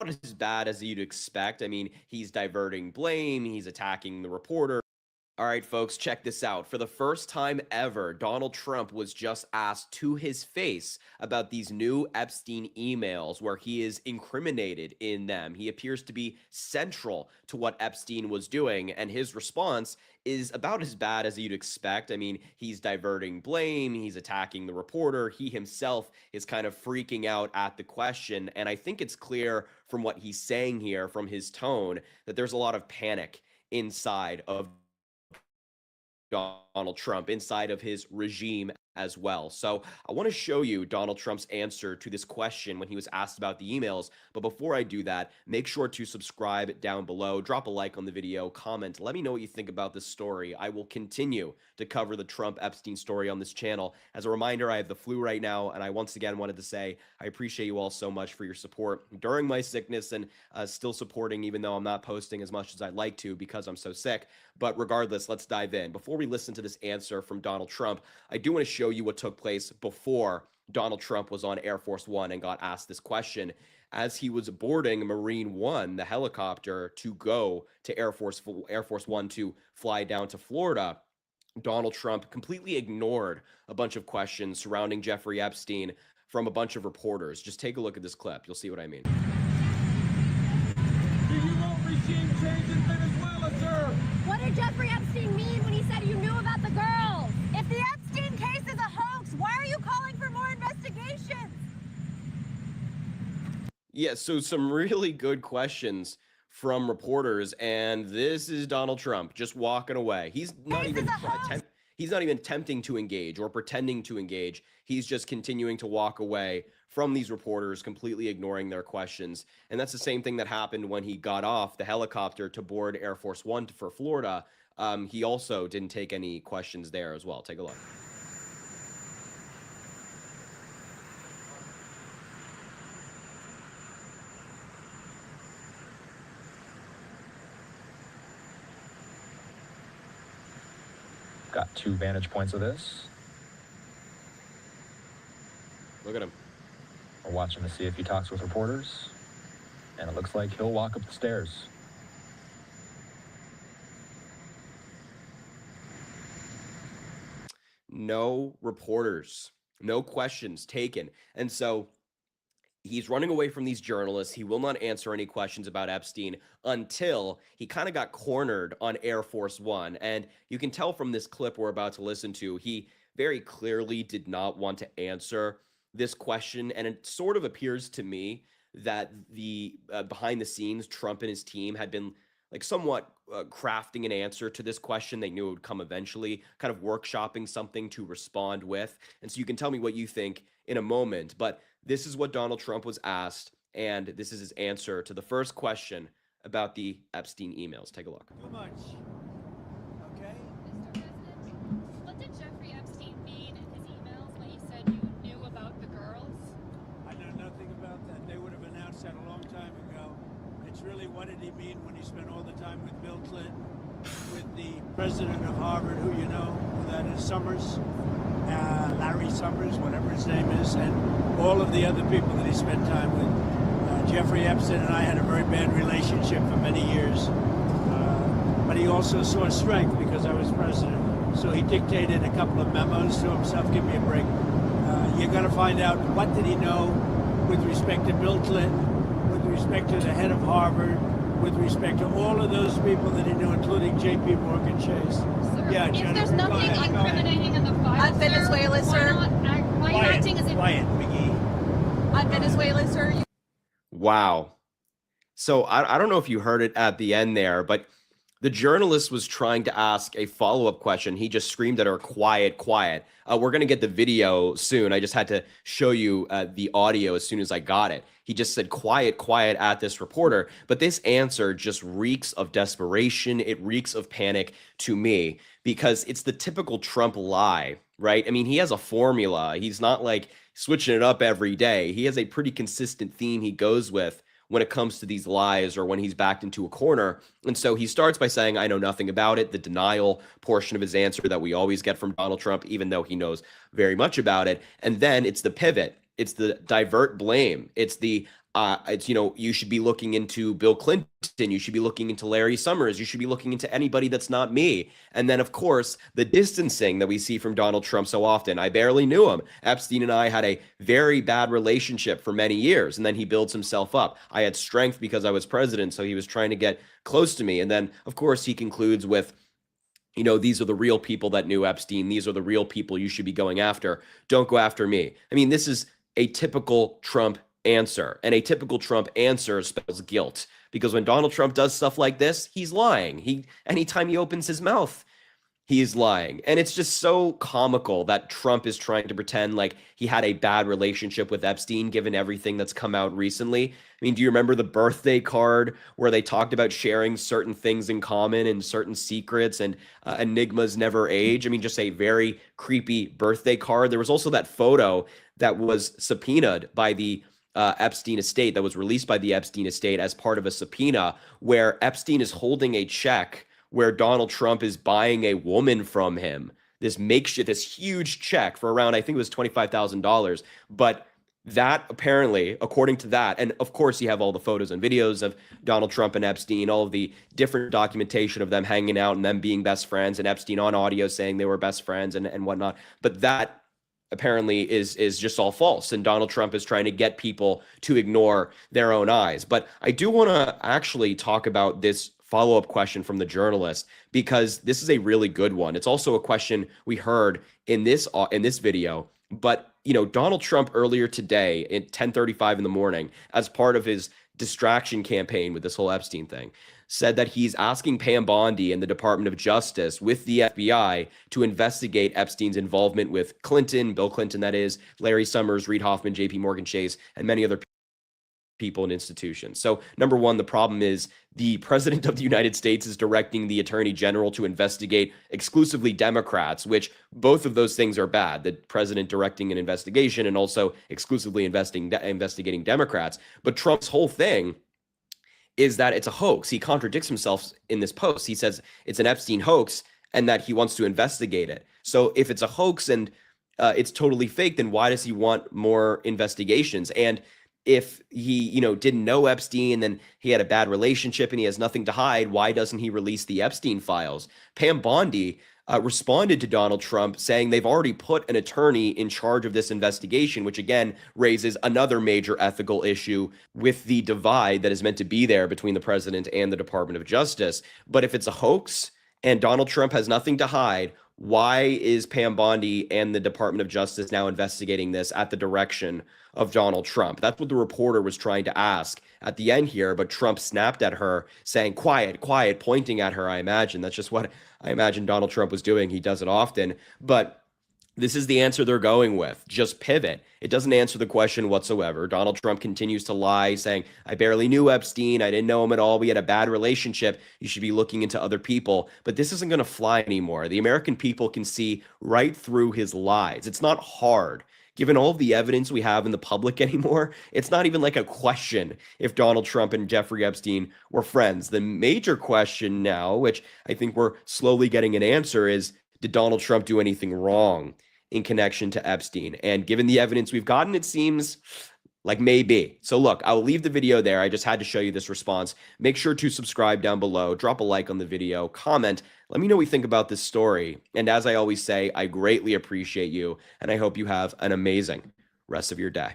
as bad as you'd expect. I mean, he's diverting blame, he's attacking the reporter. All right, folks, check this out. For the first time ever, Donald Trump was just asked to his face about these new Epstein emails where he is incriminated in them. He appears to be central to what Epstein was doing, and his response is about as bad as you'd expect. I mean, he's diverting blame, he's attacking the reporter, he himself is kind of freaking out at the question, and I think it's clear from what he's saying here, from his tone, that there's a lot of panic inside of Donald Trump, inside of his regime as well. So I want to show you Donald Trump's answer to this question when he was asked about the emails. But before I do that, make sure to subscribe down below, drop a like on the video, comment, let me know what you think about this story. I will continue to cover the Trump Epstein story on this channel. As a reminder, I have the flu right now, and I once again wanted to say I appreciate you all so much for your support during my sickness and still supporting, even though I'm not posting as much as I'd like to because I'm so sick. But regardless, let's dive in. Before we listen to this answer from Donald Trump, I do want to show you what took place before Donald Trump was on Air Force One and got asked this question. As he was boarding Marine One, the helicopter, to go to Air Force One to fly down to Florida, Donald Trump completely ignored a bunch of questions surrounding Jeffrey Epstein from a bunch of reporters. Just take a look at this clip. You'll see what I mean. Do you want regime change in Venezuela, sir? What did Jeffrey Epstein mean when he said you knew about the girls? If the Epstein case is a hoax, why are you calling for more investigations? Yeah, so some really good questions from reporters, and this is Donald Trump just walking away. He's not even attempting to engage or pretending to engage. He's just continuing to walk away from these reporters, completely ignoring their questions. And that's the same thing that happened when he got off the helicopter to board Air Force One for Florida. He also didn't take any questions there as well. Take a look. Got two vantage points of this. Look at him. We're watching to see if he talks with reporters, and it looks like he'll walk up the stairs. No reporters, no questions taken. And so he's running away from these journalists. He will not answer any questions about Epstein until he kind of got cornered on Air Force One. And you can tell from this clip we're about to listen to, he very clearly did not want to answer this question. And it sort of appears to me that the behind the scenes, Trump and his team had been like somewhat crafting an answer to this question. They knew it would come eventually, kind of workshopping something to respond with. And so you can tell me what you think in a moment. But this is what Donald Trump was asked, and this is his answer to the first question about the Epstein emails. Take a look. Too much. Okay? Mr. President, what did Jeffrey Epstein mean in his emails when he said you knew about the girls? I know nothing about that. They would have announced that a long time ago. It's really, what did he mean when he spent all the time with Bill Clinton, with the president of Harvard, who you know, that is Summers, Larry Summers, whatever his name is, and all of the other people that he spent time with. Jeffrey Epstein and I had a very bad relationship for many years, but he also saw strength because I was president. So he dictated a couple of memos to himself. Give me a break. You're going to find out what did he know with respect to Bill Clinton, with respect to the head of Harvard, with respect to all of those people that he knew, including J.P. Morgan Chase. Sir, Yeah, if Jennifer, there's nothing incriminating in the file, On Venezuela, sir? Why are you acting as if... Quiet, McGee. On Venezuela, sir, Wow. So I don't know if you heard it at the end there, but the journalist was trying to ask a follow-up question. He just screamed at her, quiet, quiet. We're going to get the video soon. I just had to show you the audio as soon as I got it. He just said, quiet, quiet at this reporter. But this answer just reeks of desperation. It reeks of panic to me because it's the typical Trump lie, right? I mean, he has a formula. He's not like switching it up every day. He has a pretty consistent theme he goes with when it comes to these lies or when he's backed into a corner. And so he starts by saying, I know nothing about it, the denial portion of his answer that we always get from Donald Trump, even though he knows very much about it. And then it's the pivot. It's the divert blame. It's the It's, you should be looking into Bill Clinton. You should be looking into Larry Summers. You should be looking into anybody that's not me. And then, of course, the distancing that we see from Donald Trump so often. I barely knew him. Epstein and I had a very bad relationship for many years, and then he builds himself up. I had strength because I was president, so he was trying to get close to me. And then, of course, he concludes with, these are the real people that knew Epstein. These are the real people you should be going after. Don't go after me. I mean, this is a typical Trump answer. And a typical Trump answer spells guilt, because when Donald Trump does stuff like this, he's lying. Anytime he opens his mouth, he's lying. And it's just so comical that Trump is trying to pretend like he had a bad relationship with Epstein, given everything that's come out recently. I mean, do you remember the birthday card where they talked about sharing certain things in common and certain secrets, and enigmas never age? I mean, just a very creepy birthday card. There was also that photo that was subpoenaed by the Epstein estate, that was released by the Epstein estate as part of a subpoena, where Epstein is holding a check where Donald Trump is buying a woman from him. This huge check for around, I think it was $25,000. But that apparently, according to that, and of course you have all the photos and videos of Donald Trump and Epstein, all of the different documentation of them hanging out and them being best friends, and Epstein on audio saying they were best friends and whatnot. But that apparently is just all false, and Donald Trump is trying to get people to ignore their own eyes. But I do want to actually talk about this follow-up question from the journalist, because this is a really good one. It's also a question we heard in this video. But Donald Trump earlier today at 10:35 in the morning, as part of his distraction campaign with this whole Epstein thing, said that he's asking Pam Bondi and the Department of Justice with the FBI to investigate Epstein's involvement with Clinton, Bill Clinton, that is, Larry Summers, Reid Hoffman, JP Morgan Chase, and many other people and institutions. So number one, the problem is the president of the United States is directing the attorney general to investigate exclusively Democrats, which both of those things are bad. The president directing an investigation and also exclusively investigating Democrats. But Trump's whole thing is that it's a hoax. He contradicts himself in this post. He says it's an Epstein hoax and that he wants to investigate it. So if it's a hoax and it's totally fake, then why does he want more investigations? And if he, didn't know Epstein, then he had a bad relationship and he has nothing to hide, why doesn't he release the Epstein files? Pam Bondi responded to Donald Trump saying they've already put an attorney in charge of this investigation, which again raises another major ethical issue with the divide that is meant to be there between the president and the Department of Justice. But if it's a hoax and Donald Trump has nothing to hide, why is Pam Bondi and the Department of Justice now investigating this at the direction of Donald Trump? That's what the reporter was trying to ask at the end here, but Trump snapped at her saying, quiet, quiet, pointing at her. I imagine that's just what I imagine Donald Trump was doing. He does it often, but this is the answer they're going with. Just pivot. It doesn't answer the question whatsoever. Donald Trump continues to lie, saying, I barely knew Epstein. I didn't know him at all. We had a bad relationship. You should be looking into other people. But this isn't going to fly anymore. The American people can see right through his lies. It's not hard. Given all of the evidence we have in the public anymore, it's not even like a question if Donald Trump and Jeffrey Epstein were friends. The major question now, which I think we're slowly getting an answer, is, did Donald Trump do anything wrong in connection to Epstein? And given the evidence we've gotten, it seems like maybe. So look, I'll leave the video there. I just had to show you this response. Make sure to subscribe down below, drop a like on the video, comment, let me know what you think about this story. And as I always say, I greatly appreciate you, and I hope you have an amazing rest of your day.